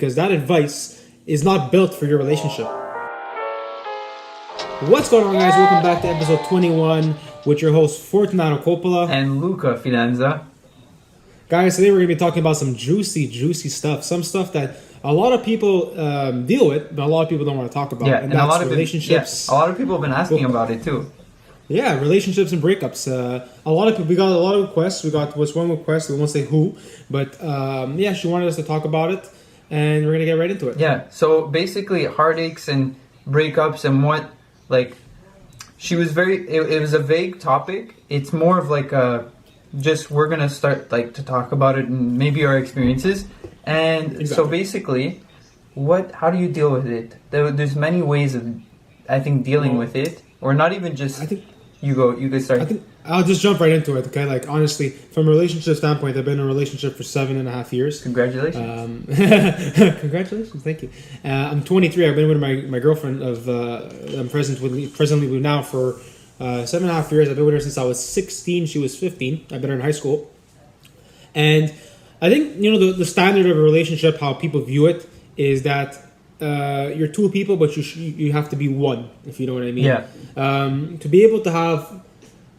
because that advice is not built for your relationship. What's going on, guys? Welcome back to episode 21 with your host Fortunato Coppola and Luca Fidanza. Guys, today we're going to be talking about some juicy stuff. Some stuff that a lot of people deal with, but a lot of people don't want to talk about. Yeah, and that's a lot of relationships. A lot of people have been asking about it too. Yeah, relationships and breakups. A lot of people. We got a lot of requests. We got one request. We won't say who, but she wanted us to talk about it, and we're gonna get right into it. Yeah. So basically, heartaches and breakups and what, like, she was very. It was a vague topic. It's more of like a, just we're gonna start like to talk about it and maybe our experiences. And exactly. So basically, how do you deal with it? There's many ways of, I think, dealing with it, or not even just. I think. You could start. I think I'll just jump right into it, okay? Like, honestly, from a relationship standpoint, I've been in a relationship for 7.5 years. Congratulations. Congratulations, thank you. I'm 23. I've been with my girlfriend I'm presently with now for 7.5 years. I've been with her since I was 16. She was 15. I've been in high school. And I think, the standard of a relationship, how people view it, is that you're two people, but you have to be one, if you know what I mean. Yeah. To be able to have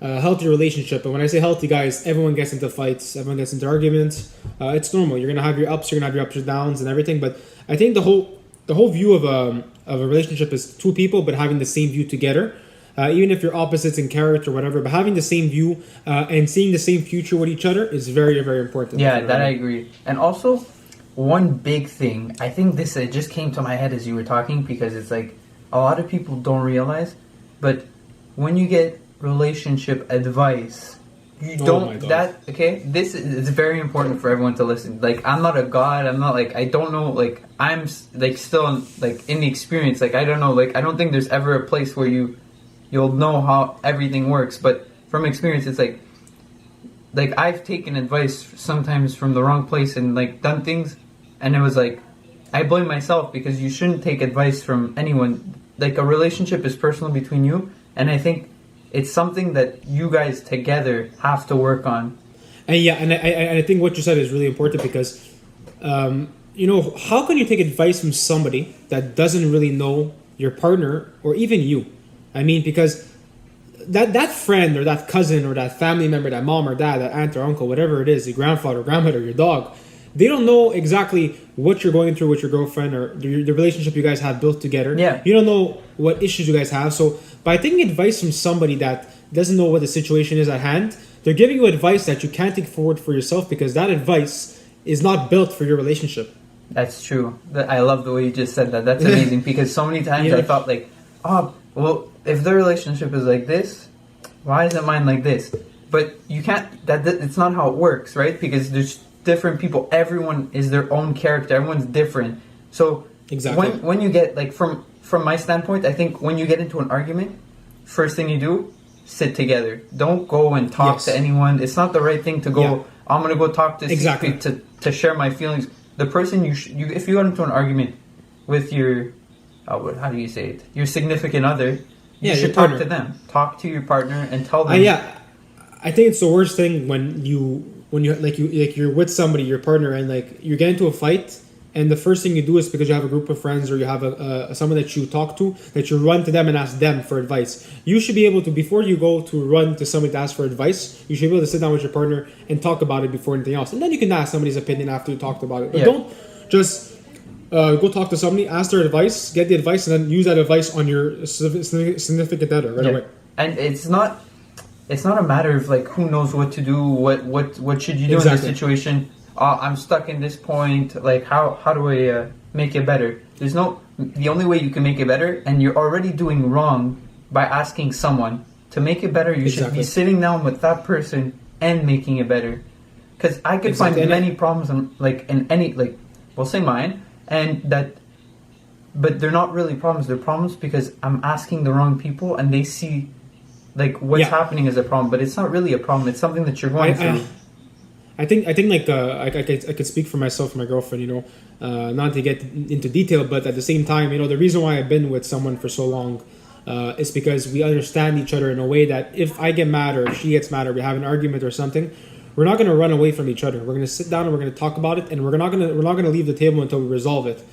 a healthy relationship, and when I say healthy, guys, everyone gets into fights, everyone gets into arguments. It's normal. You're gonna have your ups, you're gonna have your ups and downs and everything. But I think the whole view of a relationship is two people, but having the same view together. Even if you're opposites in character or whatever, but having the same view and seeing the same future with each other is very, very important. Yeah, that I agree. And also, one big thing, I think this just came to my head as you were talking, because it's like a lot of people don't realize, but when you get relationship advice, you don't this is very important for everyone to listen. Like, I'm not a god, I'm not like, I don't know, like, I'm like still like in the experience, like I don't know, like I don't think there's ever a place where you'll know how everything works, but from experience it's like I've taken advice sometimes from the wrong place and like done things, and it was like I blame myself, because you shouldn't take advice from anyone. Like, a relationship is personal between you, and I think it's something that you guys together have to work on. And I think what you said is really important, because how can you take advice from somebody that doesn't really know your partner or even you? I mean, because that friend or that cousin or that family member, that mom or dad, that aunt or uncle, whatever it is, your grandfather, grandmother, your dog, they don't know exactly what you're going through with your girlfriend or the relationship you guys have built together. Yeah. You don't know what issues you guys have. So by taking advice from somebody that doesn't know what the situation is at hand, they're giving you advice that you can't take forward for yourself, because that advice is not built for your relationship. That's true. I love the way you just said that. That's amazing, because so many times I thought like, oh, well, if their relationship is like this, why isn't mine like this? But you can't, it's not how it works, right? Because there's different people. Everyone is their own character. Everyone's different. So exactly. when you get, like, from my standpoint, I think when you get into an argument, first thing you do, sit together. Don't go and talk to anyone. It's not the right thing to go, I'm going to go talk to to share my feelings. The person if you got into an argument with your, how do you say it? Your significant other, you should talk to them. Talk to your partner and tell them. I think it's the worst thing when you're with somebody, your partner, and like you get into a fight, and the first thing you do is, because you have a group of friends or you have someone that you talk to, that you run to them and ask them for advice. You should be able to, before you go to run to somebody to ask for advice, you should be able to sit down with your partner and talk about it before anything else, and then you can ask somebody's opinion after you talked about it. But don't just go talk to somebody, ask their advice, get the advice, and then use that advice on your significant other right away. And it's not a matter of like who knows what to do, what should you do in this situation. I'm stuck in this point. Like, how do I make it better? The only way you can make it better, and you're already doing wrong by asking someone to make it better. You should be sitting down with that person and making it better. Because I could find many problems in any, we'll say mine. But they're not really problems. They're problems because I'm asking the wrong people, and they see like what's happening as a problem. But it's not really a problem. It's something that you're going through. I think like I could speak for myself and my girlfriend. Not to get into detail, but at the same time, the reason why I've been with someone for so long is because we understand each other in a way that if I get mad or she gets mad or we have an argument or something, we're not going to run away from each other. We're going to sit down and we're going to talk about it, and we're not going to leave the table until we resolve it.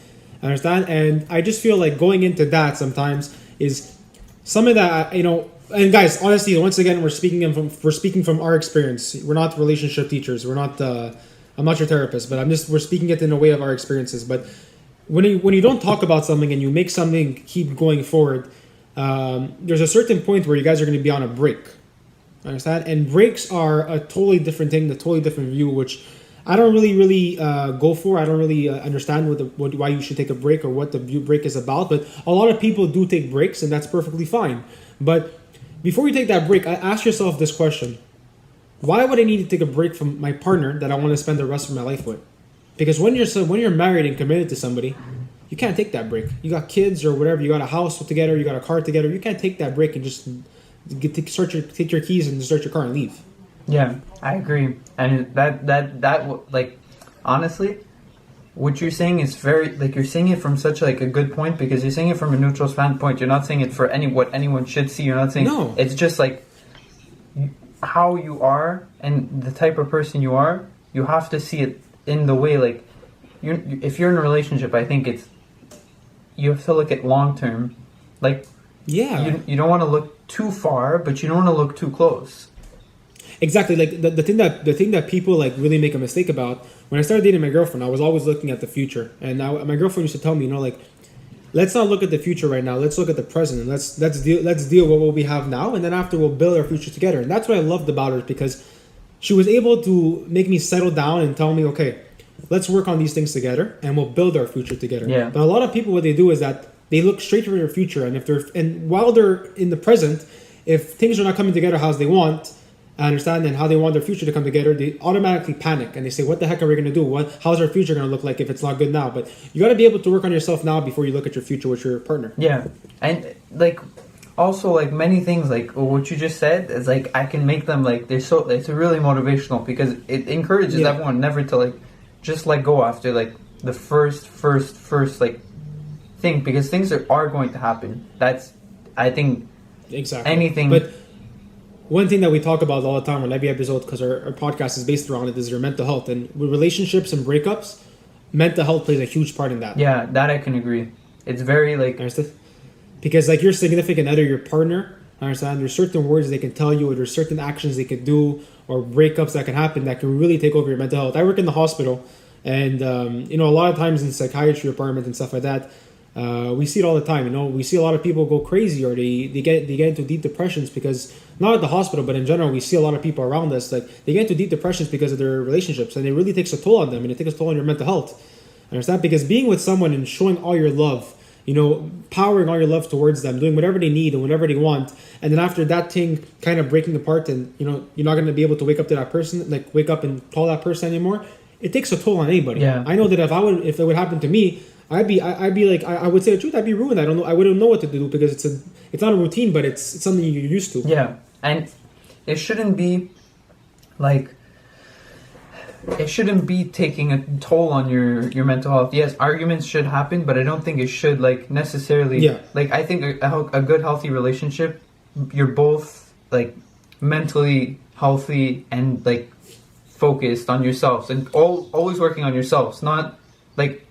Understand? And I just feel like going into that sometimes is some of that, and guys, honestly, once again, we're speaking from our experience. We're not relationship teachers. We're not. I'm not your therapist, but we're speaking it in a way of our experiences. But when you don't talk about something and you make something keep going forward, there's a certain point where you guys are going to be on a break. Understand? And breaks are a totally different thing, a totally different view, which I don't really go for. I don't really understand why you should take a break or what the break is about. But a lot of people do take breaks, and that's perfectly fine. But before you take that break, ask yourself this question: why would I need to take a break from my partner that I want to spend the rest of my life with? Because when you're married and committed to somebody, you can't take that break. You got kids or whatever. You got a house together. You got a car together. You can't take that break and just take your keys and start your car and leave. Yeah, I agree. And that honestly, what you're saying is very, you're saying it from such a good point, because you're saying it from a neutral standpoint. You're not saying it for what anyone should see. You're not saying, no. It's just how you are and the type of person you are. You have to see it in the way, if you're in a relationship, I think you have to look at long term. Yeah. You don't want to look too far, but you don't want to look too close. Exactly. The thing that people really make a mistake about, when I started dating my girlfriend, I was always looking at the future. And now my girlfriend used to tell me, let's not look at the future right now. Let's look at the present, and let's deal with what we have now, and then after we'll build our future together. And that's what I loved about her, because she was able to make me settle down and tell me, okay, let's work on these things together, and we'll build our future together. Yeah. But a lot of people, what they do is that they look straight to their future, and while they're in the present, if things are not coming together as they want, I understand, and how they want their future to come together, they automatically panic and they say, what the heck are we going to do? How's our future going to look like if it's not good now? But you got to be able to work on yourself now before you look at your future with your partner. Yeah. And also many things what you just said is I can make them it's really motivational, because it encourages everyone never to just let go after the first thing, because things are going to happen. That's, I think, exactly anything. But one thing that we talk about all the time on every episode, because our podcast is based around it, is your mental health. And with relationships and breakups, mental health plays a huge part in that. Yeah, that I can agree. It's very Understand? Because your significant other, your partner, I understand, there's certain words they can tell you, or there's certain actions they can do, or breakups that can happen that can really take over your mental health. I work in the hospital, and a lot of times in psychiatry departments and stuff like that, we see it all the time. We see a lot of people go crazy, or they get into deep depressions, because not at the hospital, but in general, we see a lot of people around us, they get into deep depressions because of their relationships, and it really takes a toll on them, and it takes a toll on your mental health. Understand? Because being with someone and showing all your love, powering all your love towards them, doing whatever they need and whatever they want, and then after that thing kind of breaking apart, and you're not going to be able to wake up to that person, wake up and call that person anymore. It takes a toll on anybody. Yeah. I know that if it would happen to me, I would say the truth, I'd be ruined. I wouldn't know what to do, because it's not a routine, but it's something you're used to. Yeah, and it shouldn't be taking a toll on your mental health. Yes, arguments should happen, but I don't think it should necessarily. Yeah. I think a good healthy relationship, you're both mentally healthy and focused on yourselves, and always working on yourselves, not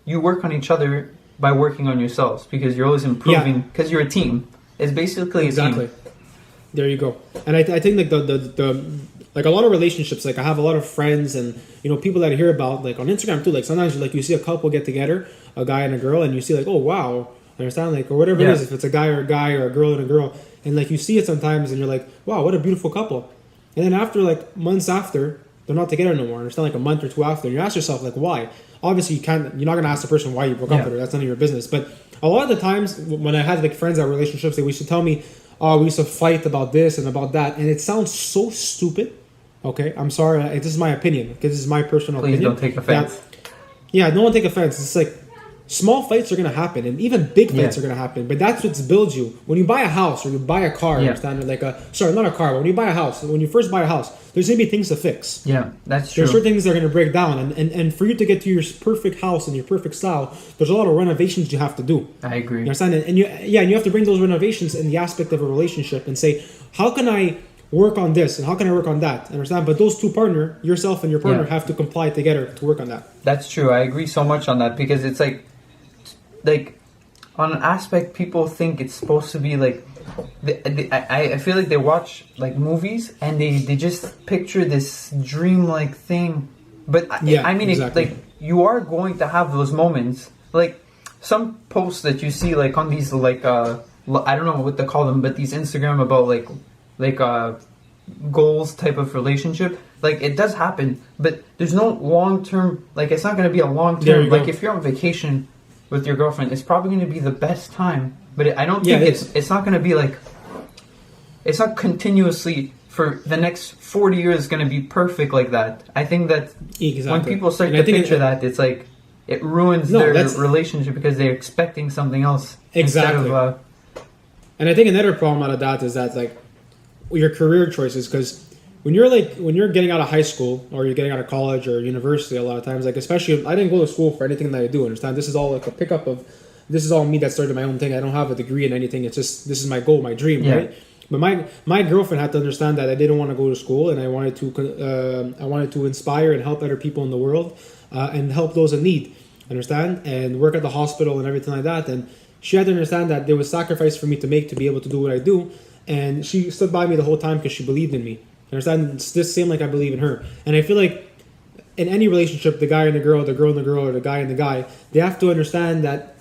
you work on each other by working on yourselves, because you're always improving, because you're a team. It's basically exactly a team. There you go. And I think the a lot of relationships, I have a lot of friends and people that I hear about on Instagram too, sometimes you see a couple get together, a guy and a girl, and you see oh wow, understand, or whatever it is, if it's a guy or a girl and a girl, and you see it sometimes and you're wow, what a beautiful couple. And then after months after, they're not together no more, understand, a month or two after, and you ask yourself why. Obviously you're not going to ask the person why you broke up with her. That's none of your business. But a lot of the times when I had friends that were relationships, they used to tell me, we used to fight about this and about that, and it sounds so stupid. Okay, I'm sorry, this is my opinion, because this is my personal opinion. Please don't take offense. No one take offense. It's small fights are going to happen, and even big fights are going to happen, but that's what builds you. When you buy a house or you buy a car, understand, not a car, but when you buy a house, when you first buy a house, there's going to be things to fix. Yeah, that's true. There's certain things that are going to break down, and for you to get to your perfect house and your perfect style, there's a lot of renovations you have to do. I agree. You understand? And you have to bring those renovations in the aspect of a relationship and say, how can I work on this and how can I work on that? Understand? But those two partner, yourself and your partner, Yeah. have to comply together to work on that. That's true. I agree so much on that because it's like on an aspect people think it's supposed to be like I feel like they watch like movies and they just picture this dreamlike thing, but I mean exactly. like you are going to have those moments, like some posts that you see like on these like I don't know what to call them, but these Instagram about like goals type of relationship. Like it does happen, but there's no long term. Like it's not going to be a long term. Like if you're on vacation with your girlfriend, it's probably going to be the best time. But I don't think it's not going to be like, it's not continuously for the next 40 years going to be perfect like that. I think that when people start to picture that, it's like it ruins their relationship because they're expecting something else. Exactly. Instead of, and I think another problem out of that is that like your career choices, because when you're getting out of high school or you're getting out of college or university, a lot of times, like especially I didn't go to school for anything that I do. Understand? This is all like a pickup of. This is all me that started my own thing. I don't have a degree in anything. It's just this is my goal, my dream, right? But my girlfriend had to understand that I didn't want to go to school and I wanted to inspire and help other people in the world and help those in need. Understand? And work at the hospital and everything like that. And she had to understand that there was sacrifice for me to make to be able to do what I do. And she stood by me the whole time because she believed in me. Understand? It's the same like I believe in her. And I feel like in any relationship, the guy and the girl and the girl, or the guy and the guy, they have to understand that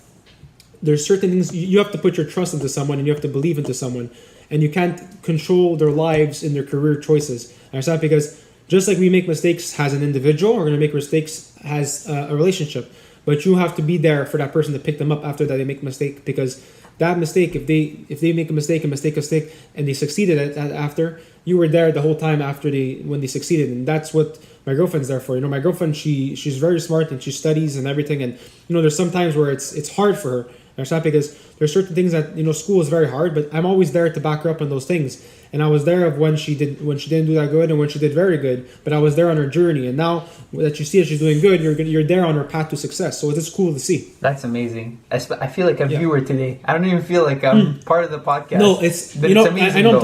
there's certain things you have to put your trust into someone and you have to believe into someone, and you can't control their lives and their career choices. Understand? Because just like we make mistakes as an individual, we're going to make mistakes as a relationship. But you have to be there for that person to pick them up after that they make a mistake, because that mistake, if they make a mistake, and they succeeded at after, you were there the whole time after when they succeeded, and that's what my girlfriend's there for. You know, my girlfriend, she's very smart and she studies and everything, and you know, there's sometimes where it's hard for her. Understand? Because there's certain things that, you know, school is very hard, but I'm always there to back her up on those things. And I was there of when she didn't do that good and when she did very good, but I was there on her journey. And now that you see that she's doing good, you're there on her path to success. So it's cool to see. That's amazing. I feel like a viewer today. I don't even feel like I'm part of the podcast. No, it's you know, I know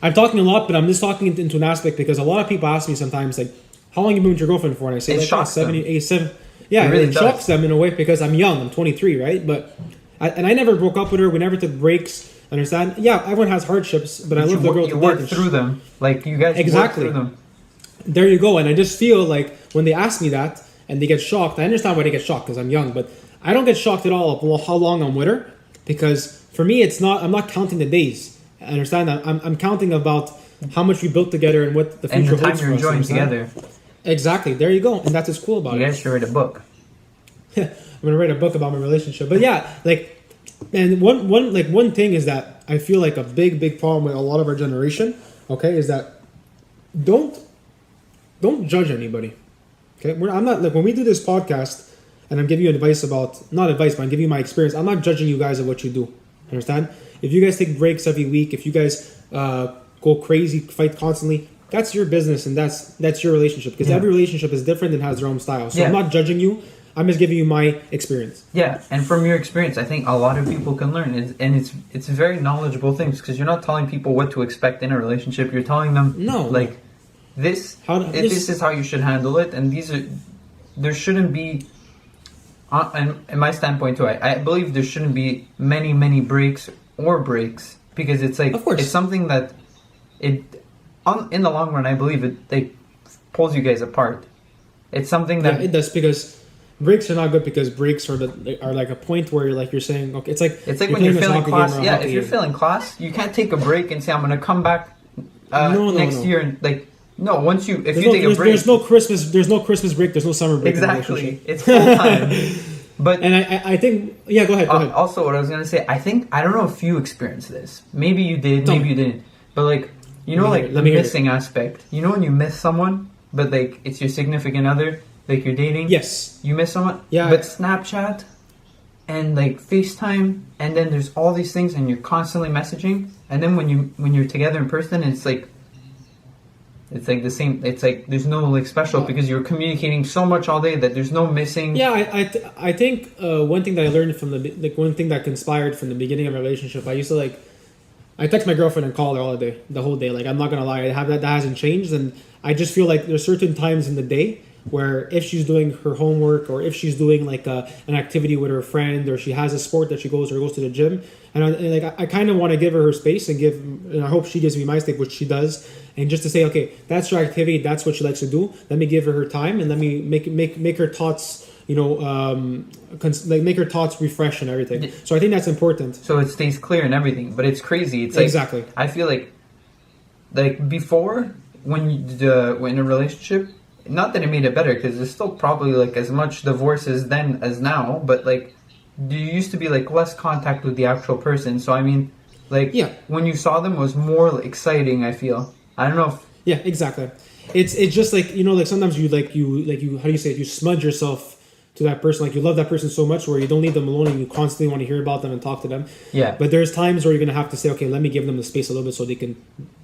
I'm talking a lot, but I'm just talking into an aspect because a lot of people ask me sometimes like, how long you been with your girlfriend for? And I say like 7. Yeah, it shocks them in a way because I'm young. I'm 23, right? But I never broke up with her. We never took breaks. Understand? Yeah, everyone has hardships, but I love the girl. You work through them, like you guys work through them. There you go. And I just feel like when they ask me that and they get shocked, I understand why they get shocked because I'm young, but I don't get shocked at all of how long I'm with her, because for me it's not. I'm not counting the days. I understand that. I'm counting about how much we built together and what the future holds for us. And the time you're enjoying together. Exactly. There you go. And that's what's cool about it. You guys should write a book. I'm gonna write a book about my relationship. But yeah, like, and one thing is that I feel like a big problem with a lot of our generation, okay, is that don't judge anybody. Okay, I'm not like when we do this podcast and I'm giving you advice about not advice, but I'm giving you my experience. I'm not judging you guys of what you do. Understand? If you guys take breaks every week, if you guys go crazy, fight constantly, that's your business and that's your relationship, because every relationship is different and has their own style. So I'm not judging you. I'm just giving you my experience. Yeah, and from your experience, I think a lot of people can learn, and it's very knowledgeable things, because you're not telling people what to expect in a relationship. You're telling them this is how you should handle it, and there shouldn't be. And in my standpoint too, I believe there shouldn't be many breaks, because it's like it's something that in the long run, I believe it pulls you guys apart. It's something that it does, because breaks are not good, because breaks are like a point where you're saying, okay, it's like when you're failing class. Yeah, if you're failing class, you can't take a break and say I'm going to come back next year and once you take a break, there's no Christmas break, there's no summer break. Exactly, it's full time. But I think go ahead. Also, what I was going to say, I don't know if you experienced this. Maybe you did, maybe you didn't. But the missing aspect. You know when you miss someone, but it's your significant other. Like you're dating, yes, you miss someone, yeah. But Snapchat and FaceTime, and then there's all these things, and you're constantly messaging, and then when you're together in person, it's like the same. It's like there's no special, because you're communicating so much all day that there's no missing. Yeah, I think one thing that I learned from one thing that conspired from the beginning of our relationship, I used to I text my girlfriend and call her all day, the whole day. Like, I'm not gonna lie, I have that hasn't changed, and I just feel like there's certain times in the day where if she's doing her homework or if she's doing like an activity with her friend or she has a sport that she goes or goes to the gym, I kind of want to give her space and I hope she gives me my space, which she does, and just to say, okay, that's her activity, that's what she likes to do. Let me give her time and let me make her thoughts, make her thoughts refresh and everything. So I think that's important. So it stays clear and everything, but it's crazy. It's like, exactly. I feel like before when in a relationship. Not that it made it better, because there's still probably like as much divorces then as now, but like there used to be like less contact with the actual person. So I mean, like when you saw them, it was more exciting. I feel. I don't know. Exactly. It's just like like sometimes you how do you say it? You smudge yourself to that person, like you love that person so much where you don't leave them alone and you constantly want to hear about them and talk to them. Yeah. But there's times where you're gonna have to say, okay, let me give them the space a little bit so they can,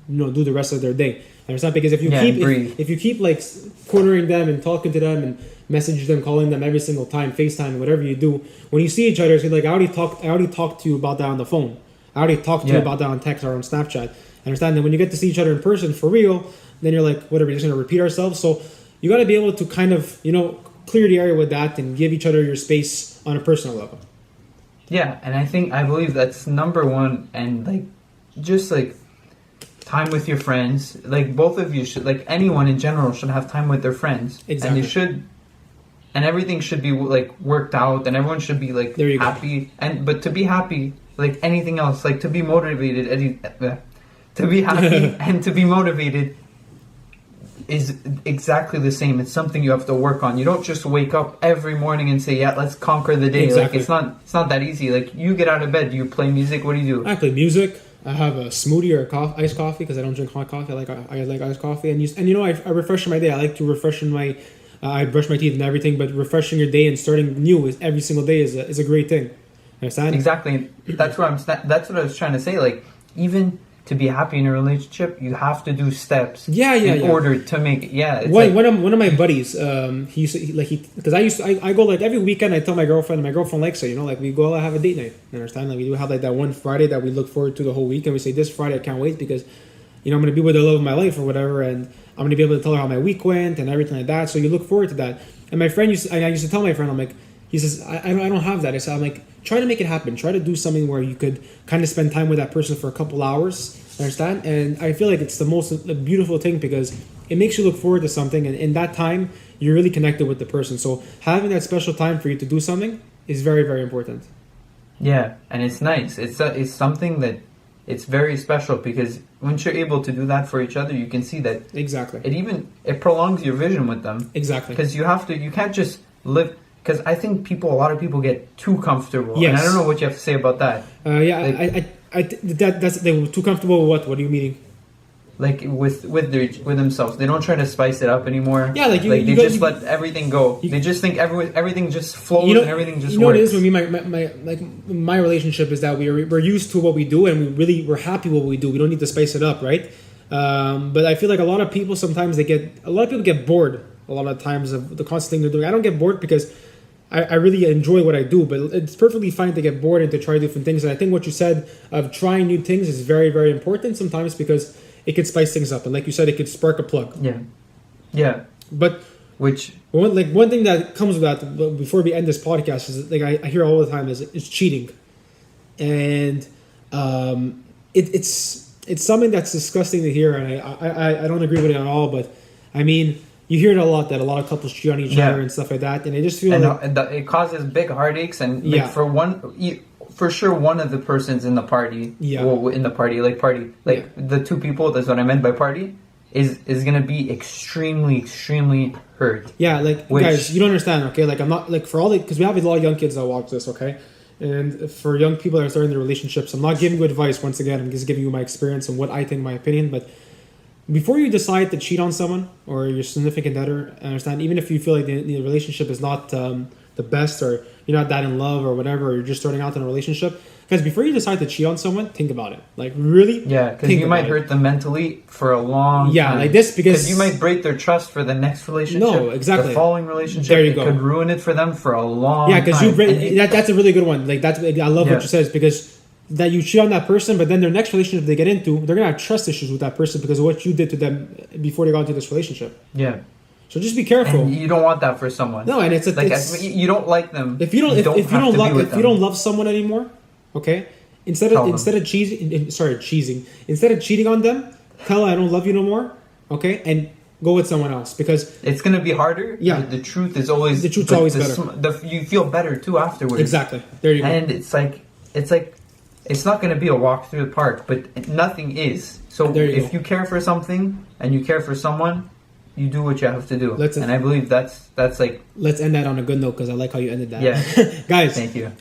do the rest of their day. And it's not because if you keep like cornering them and talking to them and messaging them, calling them every single time, FaceTime, whatever you do, when you see each other, it's like I already talked to you about that on the phone. I already talked to you about that on text or on Snapchat. Understand that when you get to see each other in person for real, then you're like, whatever, we're just gonna repeat ourselves. So you got to be able to kind of clear the area with that and give each other your space on a personal level. Yeah, and I believe that's number one, and like just like time with your friends. Like both of you should, like anyone in general should have time with their friends. Exactly. And they should, and everything should be like worked out, and everyone should be like happy. But to be happy, like anything else, like to be motivated, to be happy and to be motivated is exactly the same. It's something you have to work on. You don't just wake up every morning and say, yeah, let's conquer the day. Exactly. Like it's not that easy. Like you get out of bed, do you play music? What do you do? I play music. I have a smoothie or iced coffee because I don't drink hot coffee. I like iced coffee, and I refresh my day. I like to refresh my I brush my teeth and everything, but refreshing your day and starting new every single day is a great thing. Understand? Exactly. That's what I was trying to say. Like even to be happy in a relationship, you have to do steps in order to make it. Yeah. One of my buddies, because I go like every weekend. I tell my girlfriend, and my girlfriend likes it. Like we go have a date night. You understand? Like we do have like that one Friday that we look forward to the whole week, and we say this Friday I can't wait because, I'm going to be with the love of my life or whatever, and I'm going to be able to tell her how my week went and everything like that. So you look forward to that. And my friend I used to tell my friend, I'm like, he says, I don't have that. I'm like, try to make it happen. Try to do something where you could kind of spend time with that person for a couple hours. Understand? And I feel like it's the most beautiful thing because it makes you look forward to something. And in that time, you're really connected with the person. So having that special time for you to do something is very, very important. Yeah, and it's nice. It's something that it's very special because once you're able to do that for each other, you can see that exactly. It prolongs your vision with them. Exactly. Because you can't just live. Because I think a lot of people get too comfortable. Yes. And I don't know what you have to say about that. That's they were too comfortable with what? What do you mean? Like with themselves, they don't try to spice it up anymore. Yeah, they just let everything go. They just think everything just flows and everything just works. What it is with me, my relationship is that we're used to what we do and we're happy with what we do. We don't need to spice it up, right? But I feel like a lot of people sometimes get bored a lot of times of the constant thing they're doing. I don't get bored because I really enjoy what I do, but it's perfectly fine to get bored and to try different things. And I think what you said of trying new things is very, very important sometimes because it could spice things up. And like you said, it could spark a plug. Yeah. Yeah. But one thing that comes with that before we end this podcast is like I hear all the time is cheating. And it's something that's disgusting to hear. And I don't agree with it at all. But I mean, you hear it a lot that a lot of couples cheat on each other and stuff like that, and I just feel it causes big heartaches. And for sure, one of the persons in the party, the two people. That's what I meant by party. Is gonna be extremely, extremely hurt. Yeah, guys, you don't understand, okay? Like I'm not like for all because we have a lot of young kids that watch this, okay? And for young people that are starting their relationships, I'm not giving you advice. Once again, I'm just giving you my experience and what I think, my opinion, but. Before you decide to cheat on someone or your significant other, understand, even if you feel like the relationship is not the best or you're not that in love or whatever, or you're just starting out in a relationship, guys, before you decide to cheat on someone, think about it. Like, really? Yeah, because you might hurt them mentally for a long time. Yeah, like this, because you might break their trust for the next relationship. No, exactly. The following relationship, there you go. Could ruin it for them for a long time. Yeah, because that's a really good one. Like, I love what you said, because that you cheat on that person, but then their next relationship they get into, they're gonna have trust issues with that person because of what you did to them before they got into this relationship. Yeah. So just be careful. And you don't want that for someone. No, and it's you don't like them. If you don't love someone anymore, okay, instead of cheating on them, tell her I don't love you no more, okay, and go with someone else because it's gonna be harder. Yeah, the truth is always better. You feel better too afterwards. Exactly. There you go. And it's not gonna be a walk through the park, but nothing is. So if you care for something and you care for someone, you do what you have to do. And I believe that's like. Let's end that on a good note because I like how you ended that. Yeah, guys. Thank you.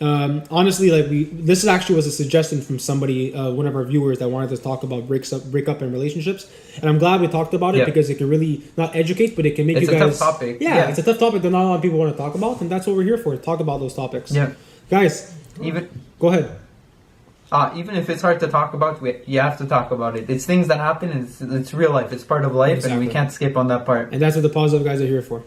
Honestly, this actually was a suggestion from somebody, one of our viewers that wanted to talk about breakup and relationships, and I'm glad we talked about it because it can really not educate, but it can make you guys. It's a tough topic. Yeah, it's a tough topic that not a lot of people want to talk about, and that's what we're here for. Talk about those topics. Yeah, guys. Go ahead. Even if it's hard to talk about, you have to talk about it. It's things that happen. It's real life. It's part of life, and we can't skip on that part. And that's what the positive guys are here for.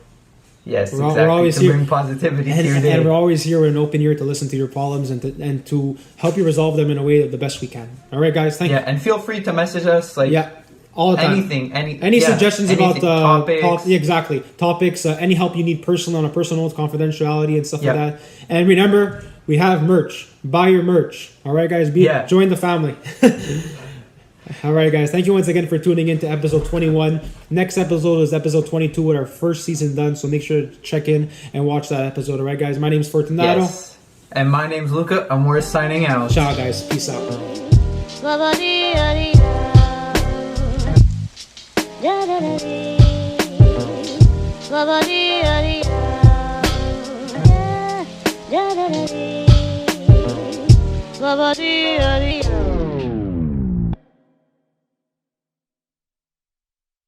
Yes, we're always here to bring positivity to your day. And we're always here with an open ear to listen to your problems and to help you resolve them in a way the best we can. All right, guys. Thank you. Yeah, and feel free to message us. All the time. Any suggestions about topics? Exactly. Topics. Any help you need personal on a personal note, confidentiality and stuff like that. And remember, we have merch. Buy your merch. All right, guys. Join the family. All right, guys. Thank you once again for tuning in to episode 21. Next episode is episode 22 with our first season done. So make sure to check in and watch that episode. All right, guys. My name is Fortunato. Yes. And my name's Luca. And we're signing out. Ciao, guys. Peace out. Babadi